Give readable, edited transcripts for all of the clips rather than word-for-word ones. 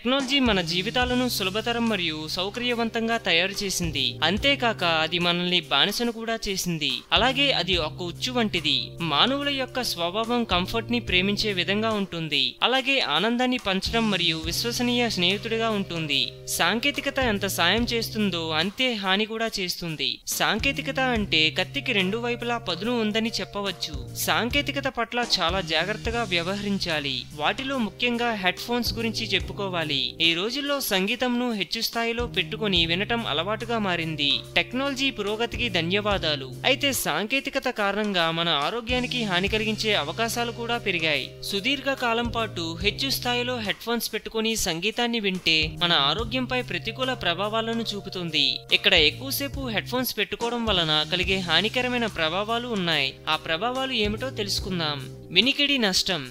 Technology మన జీవితాలను సులభతరం మరియు సౌకర్యవంతంగా తయారు చేసింది. అంతేకాక అది మనల్ని బానిసను కూడా చేసింది. అలాగే అది ఒక ఉచ్చు వంటిది. మానవుల యొక్క స్వభావం కంఫర్ట్ ని ప్రేమించే విధంగా ఉంటుంది. అలాగే ఆనందాన్ని పంచడం మరియు విశ్వసనీయ స్నేహితుడిగా ఉంటుంది. సాంకేతికత ఎంత సాయం చేస్తుందో అంతే హాని కూడా చేస్తుంది. సాంకేతికత అంటే కత్తికి రెండు వైపులా పదును ఉందని చెప్పవచ్చు. సాంకేతికత పట్ల చాలా జాగ్రత్తగా వ్యవహరించాలి. వాటిలో ముఖ్యంగా హెడ్ ఫోన్స్ గురించి చెప్పుకోవాలి. ఈ రోజుల్లో సంగీతంను హెచ్చు స్థాయిలో పెట్టుకుని వినటం అలవాటుగా మారింది. టెక్నాలజీ పురోగతికి ధన్యవాదాలు. అయితే సాంకేతికత కారణంగా మన ఆరోగ్యానికి హాని కలిగించే అవకాశాలు కూడా పెరిగాయి. సుదీర్ఘ కాలం పాటు హెచ్చు స్థాయిలో హెడ్ ఫోన్స్ పెట్టుకుని సంగీతాన్ని వింటే మన ఆరోగ్యంపై ప్రతికూల ప్రభావాలను చూపుతుంది. ఇక్కడ ఎక్కువసేపు హెడ్ ఫోన్స్ పెట్టుకోవడం వలన కలిగే హానికరమైన ప్రభావాలు ఉన్నాయి. ఆ ప్రభావాలు ఏమిటో తెలుసుకుందాం. వినికిడి నష్టం.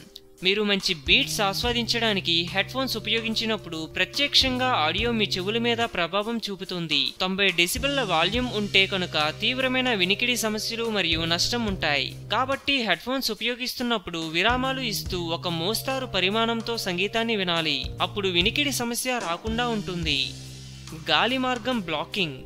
మీరు మంచి బీట్స్ ఆస్వాదించడానికి హెడ్ ఫోన్స్ ఉపయోగించినప్పుడు ప్రత్యక్షంగా ఆడియో మీ చెవుల మీద ప్రభావం చూపుతుంది. 90 డెసిబెల్ల వాల్యూమ్ ఉంటే కనుక తీవ్రమైన వినికిడి సమస్యలు మరియు నష్టం ఉంటాయి. కాబట్టి హెడ్ ఫోన్స్ ఉపయోగిస్తున్నప్పుడు విరామాలు ఇస్తూ ఒక మోస్తారు పరిమాణంతో సంగీతాన్ని వినాలి. అప్పుడు వినికిడి సమస్య రాకుండా ఉంటుంది. గాలి మార్గం బ్లాకింగ్.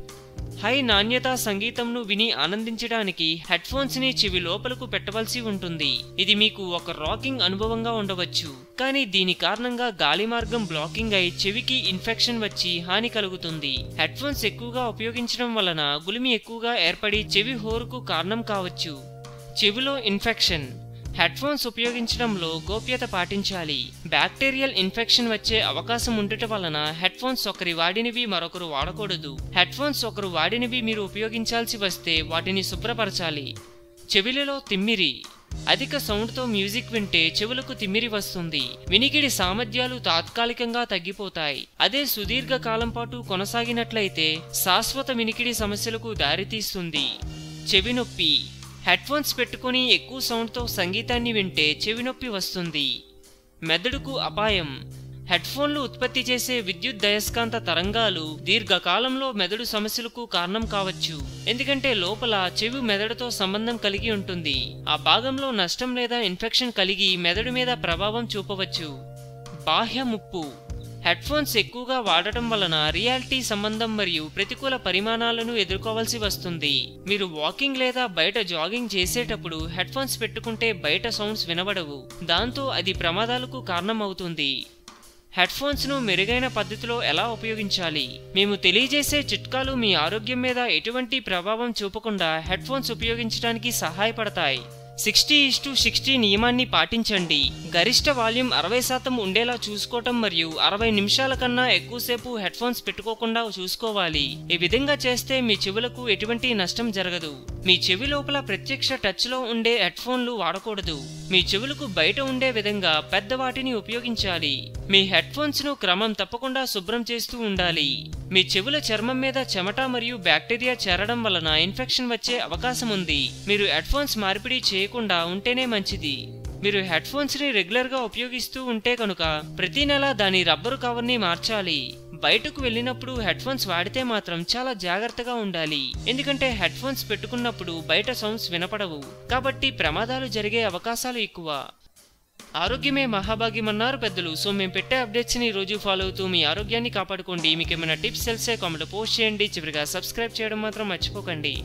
హై నాణ్యత సంగీతంను విని ఆనందించడానికి హెడ్ ఫోన్స్ ని చెవి లోపలకు పెట్టవలసి ఉంటుంది. ఇది మీకు ఒక రాకింగ్ అనుభవంగా ఉండవచ్చు. కానీ దీని కారణంగా గాలి మార్గం బ్లాకింగ్ అయి చెవికి ఇన్ఫెక్షన్ వచ్చి హాని కలుగుతుంది. హెడ్ ఫోన్స్ ఎక్కువగా ఉపయోగించడం వలన గులిమి ఎక్కువగా ఏర్పడి చెవి హోరుకు కారణం కావచ్చు. చెవిలో ఇన్ఫెక్షన్. హెడ్ ఫోన్స్ ఉపయోగించడంలో గోప్యత పాటించాలి. బ్యాక్టీరియల్ ఇన్ఫెక్షన్ వచ్చే అవకాశం ఉండటం వలన హెడ్ ఫోన్స్ ఒకరి వాడినవి మరొకరు వాడకూడదు. హెడ్ ఫోన్స్ ఒకరు వాడినవి మీరు ఉపయోగించాల్సి వస్తే వాటిని శుభ్రపరచాలి. చెవిలలో తిమ్మిరి. అధిక సౌండ్తో మ్యూజిక్ వింటే చెవులకు తిమ్మిరి వస్తుంది. వినికిడి సామర్థ్యాలు తాత్కాలికంగా తగ్గిపోతాయి. అదే సుదీర్ఘ కాలం పాటు కొనసాగినట్లయితే శాశ్వత వినికిడి సమస్యలకు దారితీస్తుంది. చెవి నొప్పి. హెడ్ ఫోన్స్ పెట్టుకుని ఎక్కువ సౌండ్తో సంగీతాన్ని వింటే చెవి నొప్పి వస్తుంది. మెదడుకు అపాయం. హెడ్ ఫోన్లు ఉత్పత్తి చేసే విద్యుత్ దయస్కాంత తరంగాలు దీర్ఘకాలంలో మెదడు సమస్యలకు కారణం కావచ్చు. ఎందుకంటే లోపల చెవి మెదడుతో సంబంధం కలిగి ఉంటుంది. ఆ భాగంలో నష్టం లేదా ఇన్ఫెక్షన్ కలిగి మెదడు మీద ప్రభావం చూపవచ్చు. బాహ్య ముప్పు. హెడ్ ఫోన్స్ ఎక్కువగా వాడటం వలన రియాలిటీ సంబంధం మరియు ప్రతికూల పరిమాణాలను ఎదుర్కోవాల్సి వస్తుంది. మీరు వాకింగ్ లేదా బయట జాగింగ్ చేసేటప్పుడు హెడ్ ఫోన్స్ పెట్టుకుంటే బయట సౌండ్స్ వినబడవు. దాంతో అది ప్రమాదాలకు కారణం అవుతుంది. హెడ్ ఫోన్స్ ను మెరుగైన పద్ధతిలో ఎలా ఉపయోగించాలి? మేము తెలియజేసే చిట్కాలు మీ ఆరోగ్యం మీద ఎటువంటి ప్రభావం చూపకుండా హెడ్ ఫోన్స్ ఉపయోగించడానికి సహాయపడతాయి. 60:60 నియమాన్ని పాటించండి. గరిష్ట వాల్యూమ్ 60% ఉండేలా చూసుకోవటం మరియు 60 నిమిషాల కన్నా ఎక్కువసేపు హెడ్ ఫోన్స్ పెట్టుకోకుండా చూసుకోవాలి. ఈ విధంగా చేస్తే మీ చెవులకు ఎటువంటి నష్టం జరగదు. మీ చెవి లోపల ప్రత్యక్ష టచ్ లో ఉండే హెడ్ ఫోన్లు వాడకూడదు. మీ చెవులకు బయట ఉండే విధంగా పెద్ద వాటిని ఉపయోగించాలి. మీ హెడ్ ఫోన్స్ ను క్రమం తప్పకుండా శుభ్రం చేస్తూ ఉండాలి. మీ చెవుల చర్మం మీద చెమట మరియు బ్యాక్టీరియా చేరడం వలన ఇన్ఫెక్షన్ వచ్చే అవకాశం ఉంది. మీరు హెడ్ ఫోన్స్ మార్పిడి చేయకుండా ఉంటేనే మంచిది. మీరు హెడ్ ఫోన్స్ ని రెగ్యులర్ గా ఉపయోగిస్తూ ఉంటే కనుక ప్రతి నెల దాని రబ్బరు కవర్ ని మార్చాలి. బయటకు వెళ్ళినప్పుడు హెడ్ ఫోన్స్ వాడితే మాత్రం చాలా జాగ్రత్తగా ఉండాలి. ఎందుకంటే హెడ్ ఫోన్స్ పెట్టుకున్నప్పుడు బయట సౌండ్స్ వినపడవు. కాబట్టి ప్రమాదాలు జరిగే అవకాశాలు ఎక్కువ. ఆరోగ్యమే మహాభాగ్యమన్నారు పెద్దలు. సో మేము పెట్టే అప్డేట్స్ ని రోజు ఫాలో అవుతూ మీ ఆరోగ్యాన్ని కాపాడుకోండి. మీకు ఏమైనా టిప్స్ తెలిసే కామెంట్ పోస్ట్ చేయండి. చివరిగా సబ్స్క్రైబ్ చేయడం మాత్రం మర్చిపోకండి.